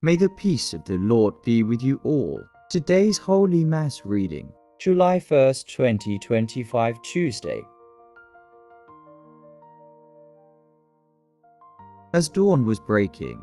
May the peace of the Lord be with you all. Today's Holy Mass reading, July 1st, 2025, Tuesday. As dawn was breaking,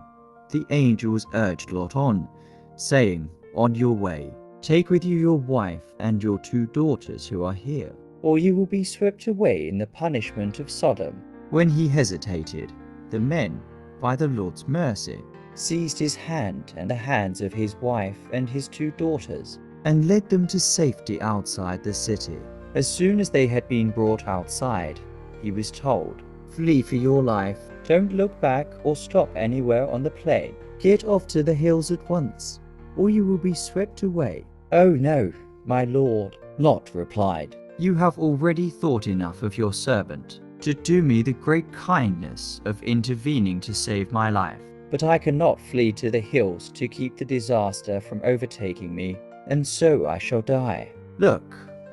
the angels urged Lot on, saying, "On your way, take with you your wife and your 2 daughters who are here." Or you will be swept away in the punishment of Sodom. When he hesitated, the men, by the Lord's mercy, seized his hand and the hands of his wife and his 2 daughters, and led them to safety outside the city. As soon as they had been brought outside, he was told, "Flee for your life. Don't look back or stop anywhere on the plain. Get off to the hills at once, or you will be swept away." "Oh no, my lord," Lot replied. "You have already thought enough of your servant to do me the great kindness of intervening to save my life. But I cannot flee to the hills to keep the disaster from overtaking me, and so I shall die." "Look,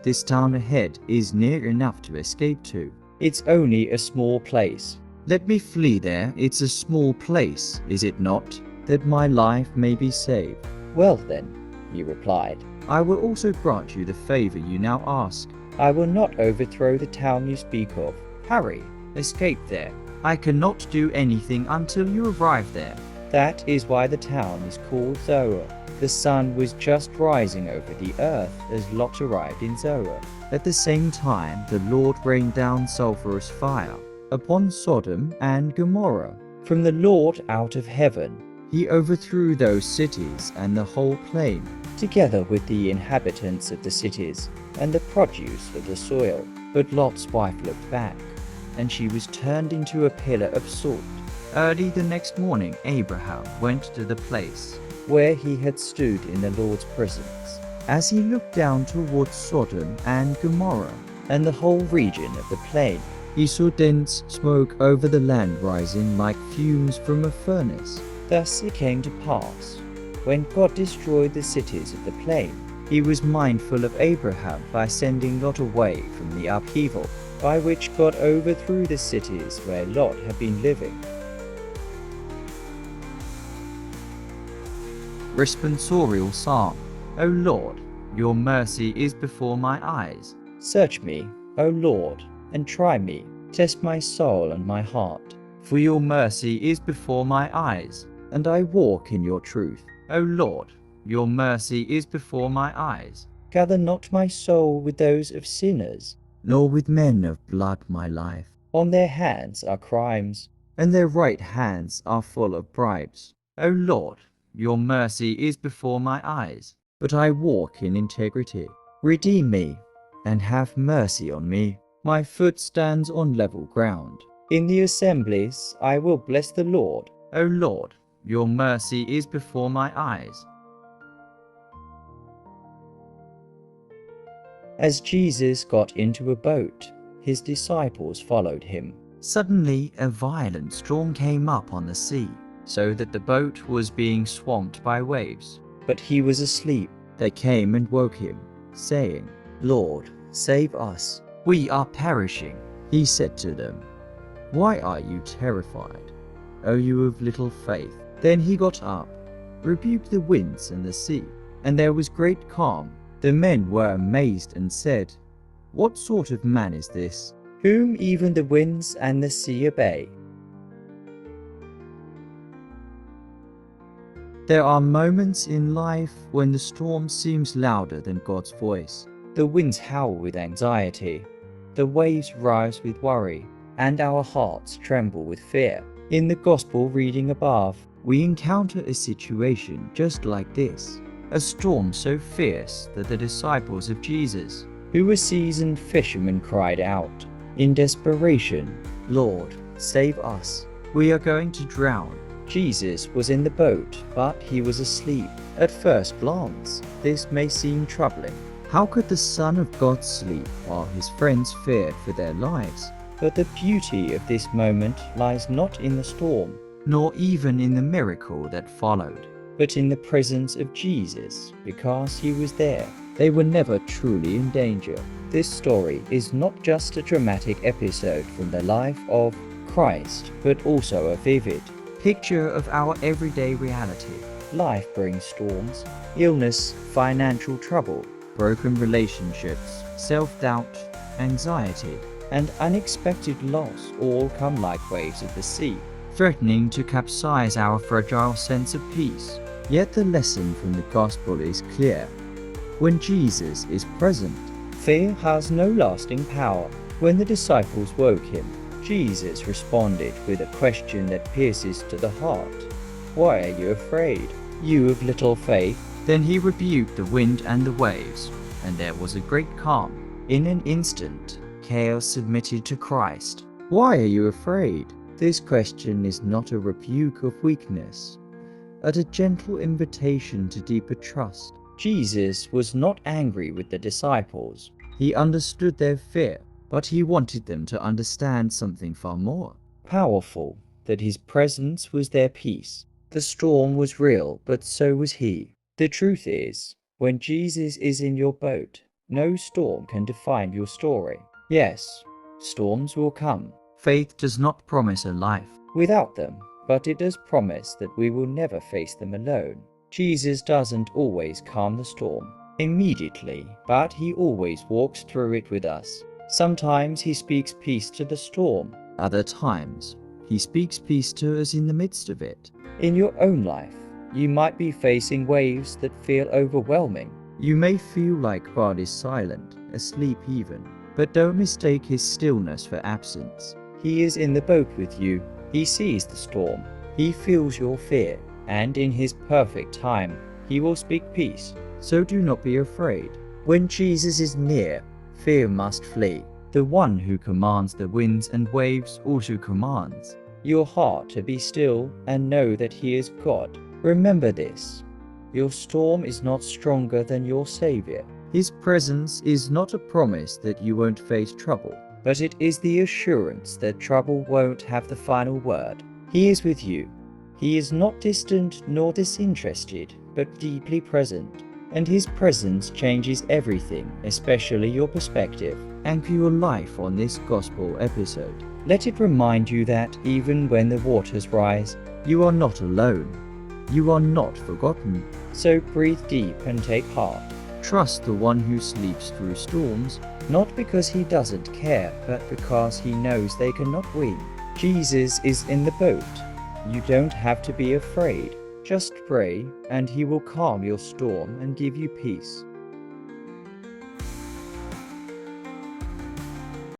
this town ahead is near enough to escape to." "It's only a small place." "Let me flee there. It's a small place, is it not, that my life may be saved?" "Well then," he replied, "I will also grant you the favor you now ask. I will not overthrow the town you speak of. Hurry, escape there." "I cannot do anything until you arrive there." That is why the town is called Zoar. The sun was just rising over the earth as Lot arrived in Zoar. At the same time, the Lord rained down sulphurous fire upon Sodom and Gomorrah. From the Lord out of heaven, He overthrew those cities and the whole plain, together with the inhabitants of the cities and the produce of the soil. But Lot's wife looked back, and she was turned into a pillar of salt. Early the next morning, Abraham went to the place where he had stood in the Lord's presence. As he looked down towards Sodom and Gomorrah and the whole region of the plain, he saw dense smoke over the land rising like fumes from a furnace. Thus it came to pass, when God destroyed the cities of the plain, he was mindful of Abraham by sending Lot away from the upheaval, by which God overthrew the cities where Lot had been living. Responsorial Psalm. O Lord, your mercy is before my eyes. Search me, O Lord, and try me. Test my soul and my heart. For your mercy is before my eyes, and I walk in your truth. O Lord, your mercy is before my eyes. Gather not my soul with those of sinners, nor with men of blood my life. On their hands are crimes, and their right hands are full of bribes. O Lord, your mercy is before my eyes, but I walk in integrity. Redeem me, and have mercy on me. My foot stands on level ground. In the assemblies I will bless the Lord. O Lord, your mercy is before my eyes. As Jesus got into a boat, his disciples followed him. Suddenly a violent storm came up on the sea, so that the boat was being swamped by waves. But he was asleep. They came and woke him, saying, "Lord, save us. We are perishing." He said to them, "Why are you terrified, O you of little faith?" Then he got up, rebuked the winds and the sea, and there was great calm. The men were amazed and said, "What sort of man is this, whom even the winds and the sea obey?" There are moments in life when the storm seems louder than God's voice. The winds howl with anxiety, the waves rise with worry, and our hearts tremble with fear. In the Gospel reading above, we encounter a situation just like this. A storm so fierce that the disciples of Jesus, who were seasoned fishermen, cried out in desperation, "Lord, save us. We are going to drown." Jesus was in the boat, but he was asleep. At first glance, this may seem troubling. How could the Son of God sleep while his friends feared for their lives? But the beauty of this moment lies not in the storm, nor even in the miracle that followed, but in the presence of Jesus, because he was there. They were never truly in danger. This story is not just a dramatic episode from the life of Christ, but also a vivid picture of our everyday reality. life brings storms, illness, financial trouble, broken relationships, self-doubt, anxiety, and unexpected loss all come like waves of the sea, threatening to capsize our fragile sense of peace. Yet the lesson from the gospel is clear. When Jesus is present, fear has no lasting power. When the disciples woke him, Jesus responded with a question that pierces to the heart. Why are you afraid, you of little faith? Then he rebuked the wind and the waves, and there was a great calm. In an instant, chaos submitted to Christ. Why are you afraid? This question is not a rebuke of weakness, but a gentle invitation to deeper trust. Jesus was not angry with the disciples. He understood their fear, but he wanted them to understand something far more powerful, that his presence was their peace. The storm was real, but so was he. The truth is, when Jesus is in your boat, no storm can define your story. Yes, storms will come. Faith does not promise a life without them, but it does promise that we will never face them alone. Jesus doesn't always calm the storm immediately, but he always walks through it with us. Sometimes he speaks peace to the storm. Other times, he speaks peace to us in the midst of it. In your own life, you might be facing waves that feel overwhelming. You may feel like God is silent, asleep even. But don't mistake his stillness for absence. He is in the boat with you. He sees the storm. He feels your fear. And in his perfect time, he will speak peace. So do not be afraid. When Jesus is near, fear must flee. The one who commands the winds and waves also commands your heart to be still and know that he is God. Remember this. Your storm is not stronger than your Savior. His presence is not a promise that you won't face trouble, but it is the assurance that trouble won't have the final word. He is with you. He is not distant nor disinterested, but deeply present. And his presence changes everything, especially your perspective. Anchor your life on this gospel episode. Let it remind you that even when the waters rise, you are not alone. You are not forgotten. So breathe deep and take heart. Trust the one who sleeps through storms, not because he doesn't care, but because he knows they cannot win. Jesus is in the boat. You don't have to be afraid. Just pray, and he will calm your storm and give you peace.